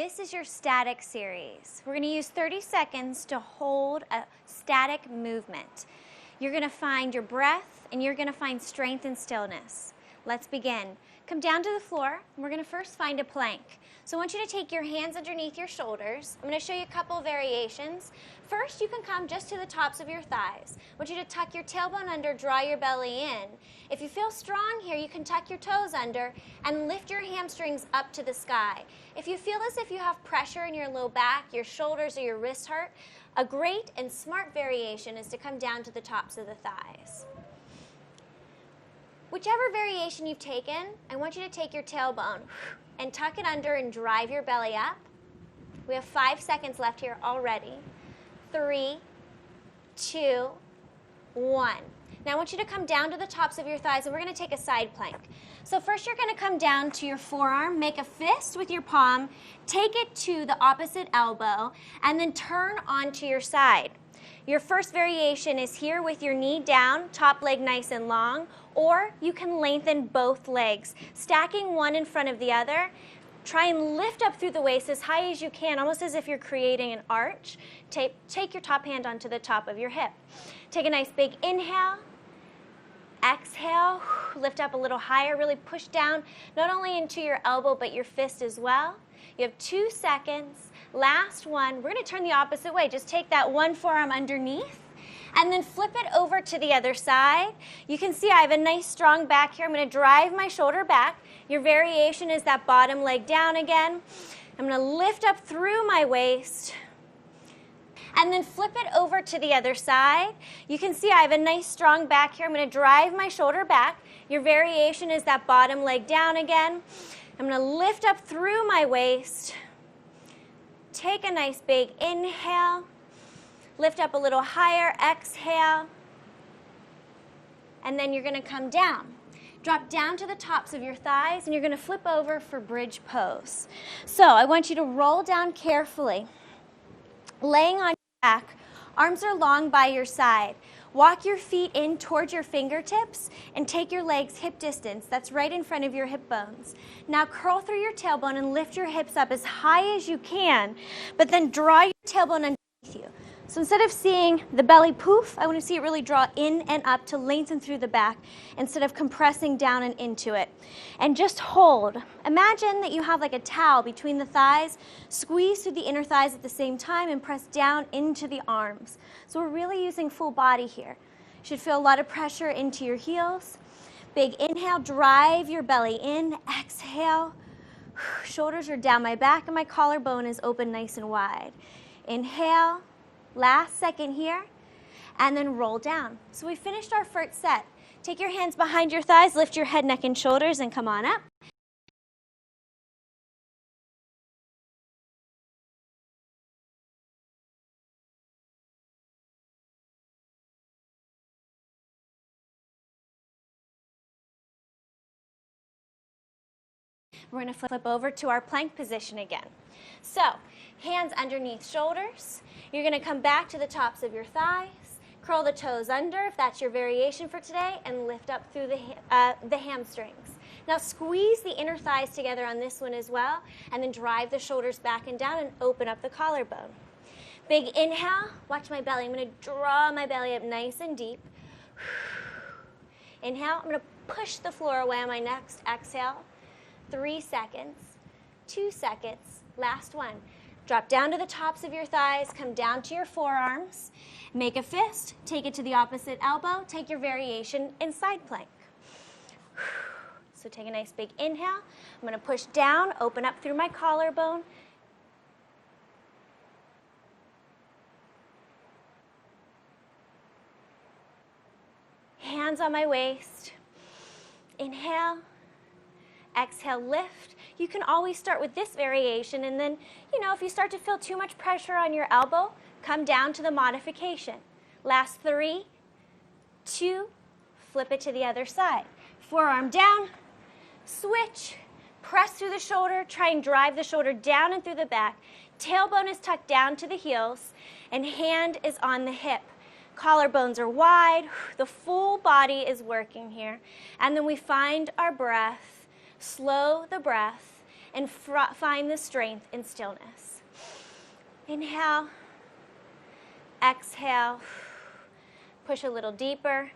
This is your static series. We're going to use 30 seconds to hold a static movement. You're going to find your breath and you're going to find strength and stillness. Let's begin. Come down to the floor and we're going to first find a plank. So I want you to take your hands underneath your shoulders. I'm going to show you a couple of variations. First, you can come just to the tops of your thighs. I want you to tuck your tailbone under, draw your belly in. If you feel strong here, you can tuck your toes under and lift your hamstrings up to the sky. If you feel as if you have pressure in your low back, your shoulders or your wrists hurt, a great and smart variation is to come down to the tops of the thighs. Whichever variation you've taken, I want you to take your tailbone and tuck it under and drive your belly up. We have 5 seconds left here already. 3, 2, 1. Now I want you to come down to the tops of your thighs and we're going to take a side plank. So first you're going to come down to your forearm, make a fist with your palm, take it to the opposite elbow, and then turn onto your side. Your first variation is here with your knee down, top leg nice and long, or you can lengthen both legs, stacking one in front of the other. Try and lift up through the waist as high as you can, almost as if you're creating an arch. Take your top hand onto the top of your hip. Take a nice big inhale. Exhale, lift up a little higher, really push down, not only into your elbow, but your fist as well. You have 2 seconds. Last one, we're going to turn the opposite way. Just take that one forearm underneath and then flip it over to the other side. You can see I have a nice strong back here. I'm going to drive my shoulder back. Your variation is that bottom leg down again. I'm going to lift up through my waist and then flip it over to the other side. You can see I have a nice strong back here. I'm going to drive my shoulder back. Your variation is that bottom leg down again. I'm going to lift up through my waist. Take a nice big inhale. Lift up a little higher, exhale. And then you're going to come down. Drop down to the tops of your thighs and you're going to flip over for bridge pose. So I want you to roll down carefully. Laying on your back, arms are long by your side. Walk your feet in towards your fingertips and take your legs hip distance. That's right in front of your hip bones. Now curl through your tailbone and lift your hips up as high as you can, but then draw your tailbone underneath you. So instead of seeing the belly poof, I want to see it really draw in and up to lengthen through the back instead of compressing down and into it. And just hold. Imagine that you have like a towel between the thighs. Squeeze through the inner thighs at the same time and press down into the arms. So we're really using full body here. You should feel a lot of pressure into your heels. Big inhale, drive your belly in. Exhale. Shoulders are down my back and my collarbone is open nice and wide. Inhale. Last second here, and then roll down. So we finished our first set. Take your hands behind your thighs, lift your head, neck, and shoulders, and come on up. We're going to flip over to our plank position again. So, hands underneath shoulders. You're going to come back to the tops of your thighs, curl the toes under if that's your variation for today, and lift up through the hamstrings. Now squeeze the inner thighs together on this one as well, and then drive the shoulders back and down and open up the collarbone. Big inhale, watch my belly. I'm going to draw my belly up nice and deep. Inhale, I'm going to push the floor away on my next exhale. 3 seconds, 2 seconds, last one. Drop down to the tops of your thighs, come down to your forearms, make a fist, take it to the opposite elbow, take your variation in side plank. So take a nice big inhale. I'm going to push down, open up through my collarbone. Hands on my waist. Inhale. Exhale, lift. You can always start with this variation, and then, if you start to feel too much pressure on your elbow, come down to the modification. Last 3, 2, flip it to the other side. Forearm down, switch, press through the shoulder, try and drive the shoulder down and through the back. Tailbone is tucked down to the heels, and hand is on the hip. Collarbones are wide, the full body is working here. And then we find our breath. Slow the breath and find the strength in stillness. Inhale, exhale, push a little deeper,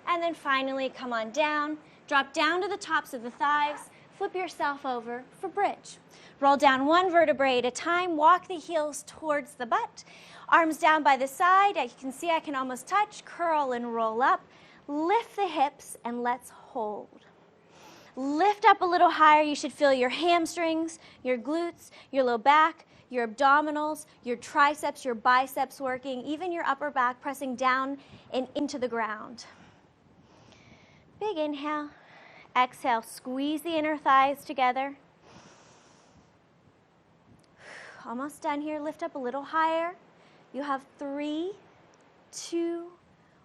and then finally come on down, drop down to the tops of the thighs, flip yourself over for bridge. Roll down one vertebrae at a time, walk the heels towards the butt, arms down by the side. You can see I can almost touch, curl and roll up. Lift the hips and let's hold. Lift up a little higher. You should feel your hamstrings, your glutes, your low back, your abdominals, your triceps, your biceps working, even your upper back pressing down and into the ground. Big inhale. Exhale, squeeze the inner thighs together. Almost done here. Lift up a little higher. You have 3, 2,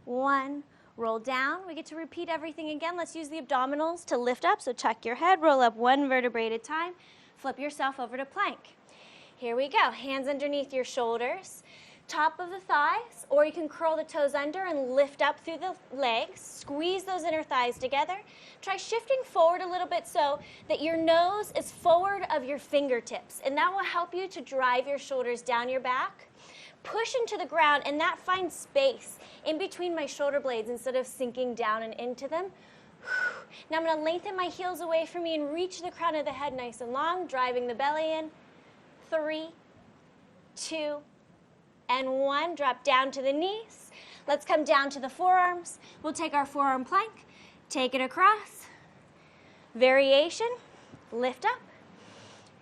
1. Roll down. We get to repeat everything again. Let's use the abdominals to lift up. So tuck your head, roll up one vertebrae at a time. Flip yourself over to plank. Here we go. Hands underneath your shoulders, top of the thighs, or you can curl the toes under and lift up through the legs. Squeeze those inner thighs together. Try shifting forward a little bit so that your nose is forward of your fingertips, and that will help you to drive your shoulders down your back. Push into the ground, and that finds space in between my shoulder blades instead of sinking down and into them. Now I'm going to lengthen my heels away from me and reach the crown of the head nice and long, driving the belly in. 3, 2, and 1. Drop down to the knees. Let's come down to the forearms. We'll take our forearm plank, take it across. Variation, lift up,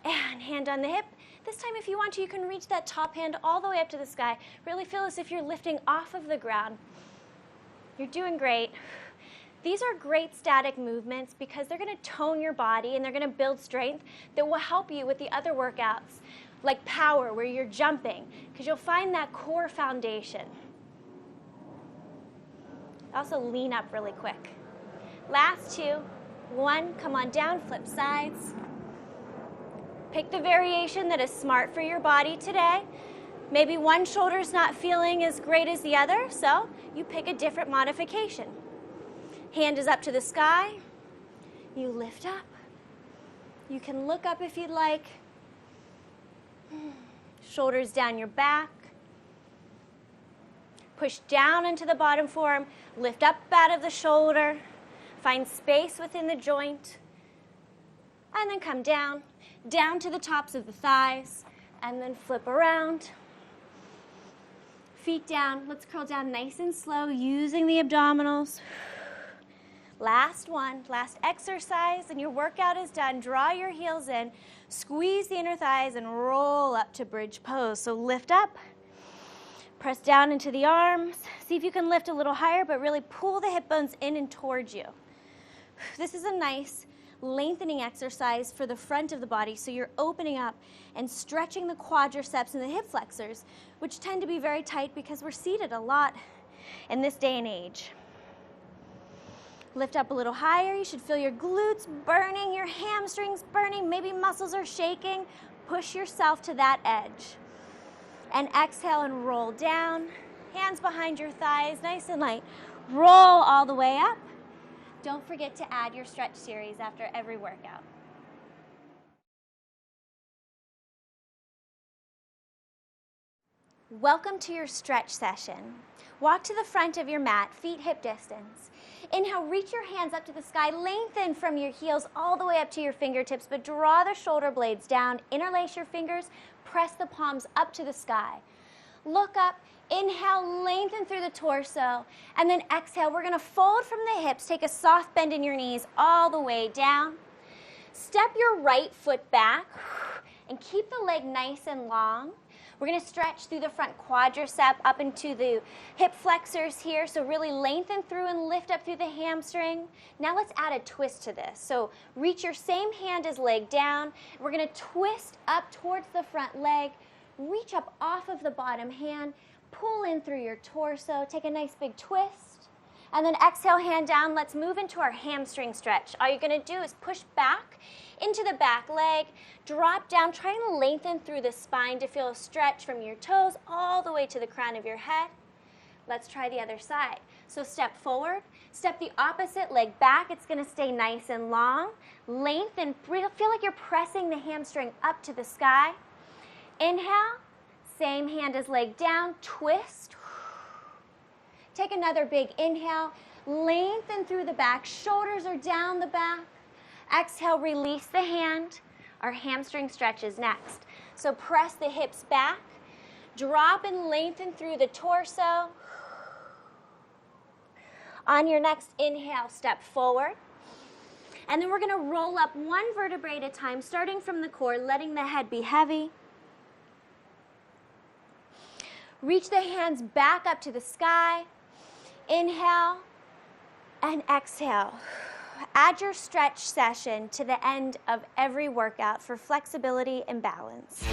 and hand on the hip. This time, if you want to, you can reach that top hand all the way up to the sky. Really feel as if you're lifting off of the ground. You're doing great. These are great static movements because they're going to tone your body and they're going to build strength that will help you with the other workouts, like power, where you're jumping, because you'll find that core foundation. Also lean up really quick. Last 2, 1, come on down, flip sides. Pick the variation that is smart for your body today. Maybe one shoulder's not feeling as great as the other, so you pick a different modification. Hand is up to the sky. You lift up. You can look up if you'd like. Shoulders down your back. Push down into the bottom forearm. Lift up out of the shoulder. Find space within the joint. And then come down. Down to the tops of the thighs. And then flip around. Feet down. Let's curl down nice and slow using the abdominals. Last one, last exercise, and your workout is done. Draw your heels in, squeeze the inner thighs, and roll up to bridge pose. So lift up, press down into the arms. See if you can lift a little higher, but really pull the hip bones in and towards you. This is a nice lengthening exercise for the front of the body, so you're opening up and stretching the quadriceps and the hip flexors, which tend to be very tight because we're seated a lot in this day and age. Lift up a little higher. You should feel your glutes burning, your hamstrings burning, maybe muscles are shaking. Push yourself to that edge. And exhale and roll down. Hands behind your thighs, nice and light. Roll all the way up. Don't forget to add your stretch series after every workout. Welcome to your stretch session. Walk to the front of your mat, feet hip distance. Inhale, reach your hands up to the sky, lengthen from your heels all the way up to your fingertips, but draw the shoulder blades down, interlace your fingers, press the palms up to the sky. Look up, inhale, lengthen through the torso, and then exhale. We're gonna fold from the hips, take a soft bend in your knees all the way down. Step your right foot back and keep the leg nice and long. We're going to stretch through the front quadricep up into the hip flexors here. So really lengthen through and lift up through the hamstring. Now let's add a twist to this. So reach your same hand as leg down. We're going to twist up towards the front leg. Reach up off of the bottom hand. Pull in through your torso. Take a nice big twist. And then exhale, hand down. Let's move into our hamstring stretch. All you're going to do is push back into the back leg, drop down, try and lengthen through the spine to feel a stretch from your toes all the way to the crown of your head. Let's try the other side. So step forward, step the opposite leg back. It's going to stay nice and long. Lengthen, feel like you're pressing the hamstring up to the sky. Inhale, same hand as leg down, twist. Take another big inhale, lengthen through the back, shoulders are down the back. Exhale, release the hand. Our hamstring stretch is next. So press the hips back, drop and lengthen through the torso. On your next inhale, step forward. And then we're going to roll up one vertebrae at a time, starting from the core, letting the head be heavy. Reach the hands back up to the sky. Inhale and exhale. Add your stretch session to the end of every workout for flexibility and balance.